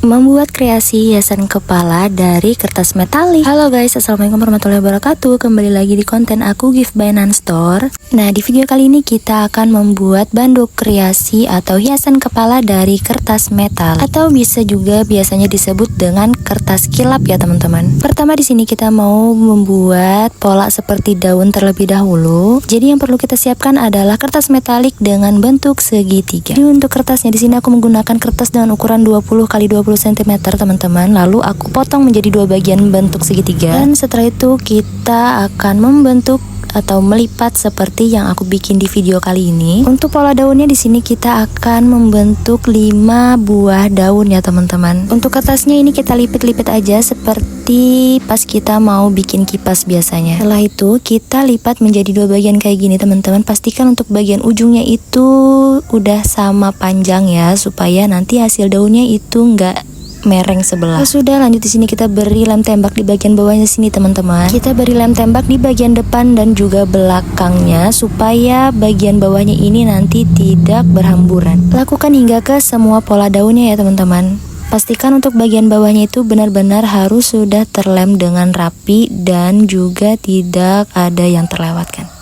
Membuat kreasi hiasan kepala dari kertas metalik. Halo guys, assalamualaikum warahmatullahi wabarakatuh. Kembali lagi di konten aku Gift by Nan Store. Nah, di video kali ini kita akan membuat banduk kreasi atau hiasan kepala dari kertas metal, atau bisa juga biasanya disebut dengan kertas kilap ya teman-teman. Pertama di sini kita mau membuat pola seperti daun terlebih dahulu. Jadi yang perlu kita siapkan adalah kertas metalik dengan bentuk segitiga. Jadi untuk kertasnya di sini aku menggunakan kertas dengan ukuran 20 x 20 cm teman-teman. Lalu aku potong menjadi dua bagian bentuk segitiga, dan setelah itu kita akan membentuk atau melipat seperti yang aku bikin di video kali ini. Untuk pola daunnya di sini kita akan membentuk 5 buah daun ya teman-teman. Untuk kertasnya ini kita lipit-lipit aja seperti pas kita mau bikin kipas biasanya. Setelah itu kita lipat menjadi dua bagian kayak gini teman-teman. Pastikan untuk bagian ujungnya itu udah sama panjang ya, supaya nanti hasil daunnya itu enggak mereng sebelah. Sudah, lanjut di sini kita beri lem tembak di bagian bawahnya sini teman-teman. Kita beri lem tembak di bagian depan dan juga belakangnya supaya bagian bawahnya ini nanti tidak berhamburan. Lakukan hingga ke semua pola daunnya ya teman-teman. Pastikan untuk bagian bawahnya itu benar-benar harus sudah terlem dengan rapi dan juga tidak ada yang terlewatkan.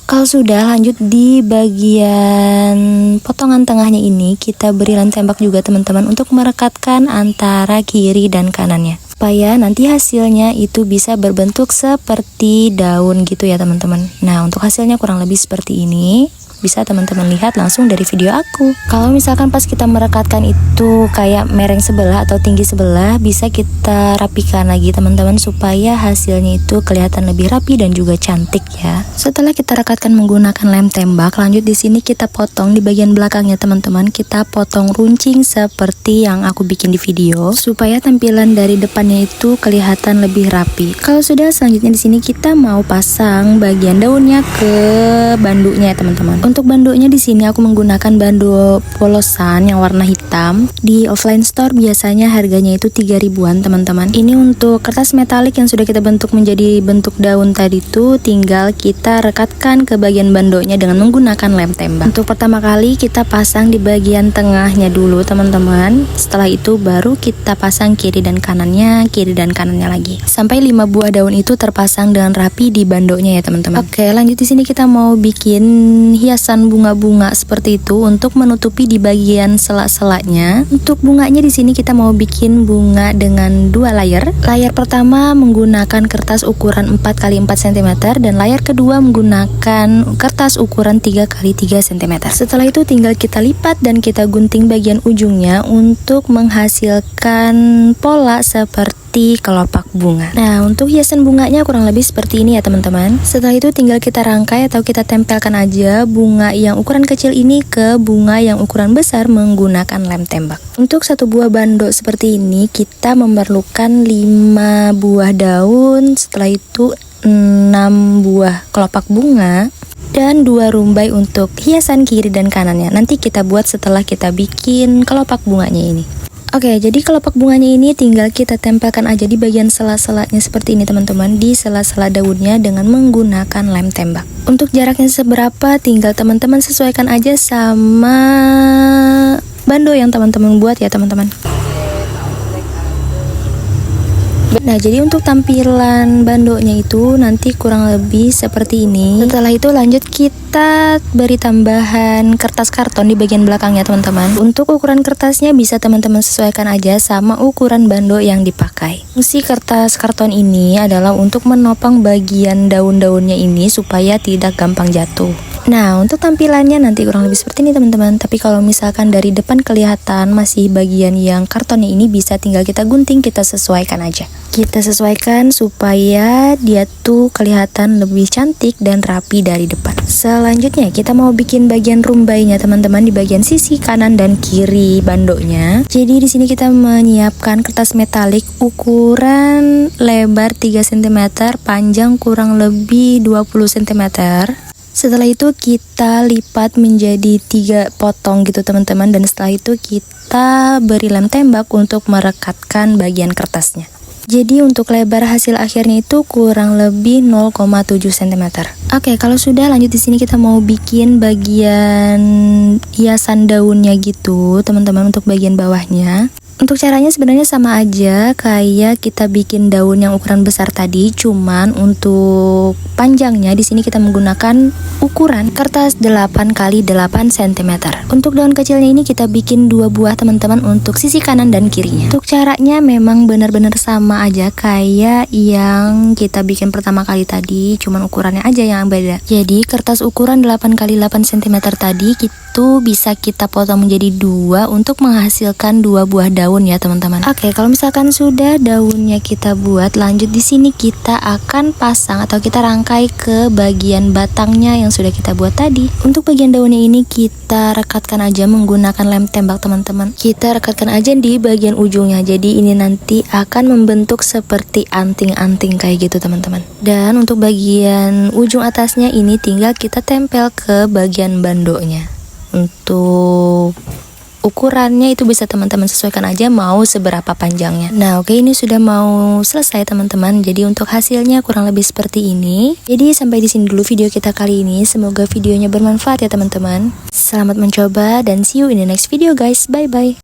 Kalau sudah, lanjut di bagian potongan tengahnya ini kita beri lem tembak juga teman-teman untuk merekatkan antara kiri dan kanannya, supaya nanti hasilnya itu bisa berbentuk seperti daun gitu ya teman-teman. Nah, untuk hasilnya kurang lebih seperti ini. Bisa teman-teman lihat langsung dari video aku. Kalau misalkan pas kita merekatkan itu kayak mereng sebelah atau tinggi sebelah, bisa kita rapikan lagi teman-teman supaya hasilnya itu kelihatan lebih rapi dan juga cantik ya. Setelah kita rekatkan menggunakan lem tembak, lanjut di sini kita potong di bagian belakangnya teman-teman. Kita potong runcing seperti yang aku bikin di video supaya tampilan dari depannya itu kelihatan lebih rapi. Kalau sudah, selanjutnya di sini kita mau pasang bagian daunnya ke banduknya ya teman-teman. Untuk banduknya di sini aku menggunakan banduk polosan yang warna hitam. Di offline store biasanya harganya itu 3 ribuan teman-teman. Ini untuk kertas metalik yang sudah kita bentuk menjadi bentuk daun tadi itu tinggal kita rekatkan ke bagian banduknya dengan menggunakan lem tembak. Untuk pertama kali kita pasang di bagian tengahnya dulu teman-teman. Setelah itu baru kita pasang kiri dan kanannya lagi. Sampai 5 buah daun itu terpasang dengan rapi di banduknya ya teman-teman. Oke, lanjut di sini kita mau bikin hiasan bunga-bunga seperti itu untuk menutupi di bagian sela-selanya. Untuk bunganya di sini kita mau bikin bunga dengan 2 layer. Layer pertama menggunakan kertas ukuran 4 x 4 cm dan layer kedua menggunakan kertas ukuran 3 x 3 cm. Setelah itu tinggal kita lipat dan kita gunting bagian ujungnya untuk menghasilkan pola seperti kelopak bunga. Nah, untuk hiasan bunganya kurang lebih seperti ini ya teman-teman. Setelah itu tinggal kita rangkai atau kita tempelkan aja bunga yang ukuran kecil ini ke bunga yang ukuran besar menggunakan lem tembak. Untuk satu buah banduk seperti ini kita memerlukan 5 buah daun, setelah itu 6 buah kelopak bunga, dan 2 rumbai untuk hiasan kiri dan kanannya. Nanti kita buat setelah kita bikin kelopak bunganya ini. Oke, jadi kelopak bunganya ini tinggal kita tempelkan aja di bagian sela-selanya seperti ini teman-teman, di sela-sela daunnya dengan menggunakan lem tembak. Untuk jaraknya seberapa tinggal teman-teman sesuaikan aja sama banduk yang teman-teman buat ya teman-teman. Nah, jadi untuk tampilan banduknya itu nanti kurang lebih seperti ini. Setelah itu lanjut kita beri tambahan kertas karton di bagian belakangnya teman-teman. Untuk ukuran kertasnya bisa teman-teman sesuaikan aja sama ukuran banduk yang dipakai. Fungsi kertas karton ini adalah untuk menopang bagian daun-daunnya ini supaya tidak gampang jatuh. Nah, untuk tampilannya nanti kurang lebih seperti ini teman-teman. Tapi kalau misalkan dari depan kelihatan masih bagian yang kartonnya ini, bisa tinggal kita gunting, kita sesuaikan aja. Kita sesuaikan supaya dia tuh kelihatan lebih cantik dan rapi dari depan. Selanjutnya kita mau bikin bagian rumbainya teman-teman di bagian sisi kanan dan kiri banduknya. Jadi di sini kita menyiapkan kertas metalik ukuran lebar 3 cm, panjang kurang lebih 20 cm. Setelah itu kita lipat menjadi 3 potong gitu teman-teman, dan setelah itu kita beri lem tembak untuk merekatkan bagian kertasnya. Jadi untuk lebar hasil akhirnya itu kurang lebih 0,7 cm. Oke, kalau sudah lanjut di sini kita mau bikin bagian hiasan daunnya gitu, teman-teman, untuk bagian bawahnya. Untuk caranya sebenarnya sama aja kayak kita bikin daun yang ukuran besar tadi, cuman untuk panjangnya di sini kita menggunakan ukuran kertas 8 x 8 cm. Untuk daun kecilnya ini kita bikin 2 buah, teman-teman, untuk sisi kanan dan kirinya. Untuk caranya memang benar-benar sama aja kayak yang kita bikin pertama kali tadi, cuman ukurannya aja yang beda. Jadi kertas ukuran 8 x 8 cm tadi itu bisa kita potong menjadi 2 untuk menghasilkan 2 buah daun ya, teman-teman. Oke, kalau misalkan sudah daunnya kita buat, lanjut di sini kita akan pasang atau kita rangkai ke bagian batangnya yang sudah kita buat tadi. Untuk bagian daunnya ini kita rekatkan aja menggunakan lem tembak, teman-teman. Kita rekatkan aja di bagian ujungnya. Jadi ini nanti akan membentuk seperti anting-anting kayak gitu, teman-teman. Dan untuk bagian ujung atasnya ini tinggal kita tempel ke bagian bandonya. Untuk ukurannya itu bisa teman-teman sesuaikan aja mau seberapa panjangnya. Nah, oke, ini sudah mau selesai, teman-teman. Jadi untuk hasilnya kurang lebih seperti ini. Jadi sampai di sini dulu video kita kali ini. Semoga videonya bermanfaat ya, teman-teman. Selamat mencoba dan see you in the next video, guys. Bye bye.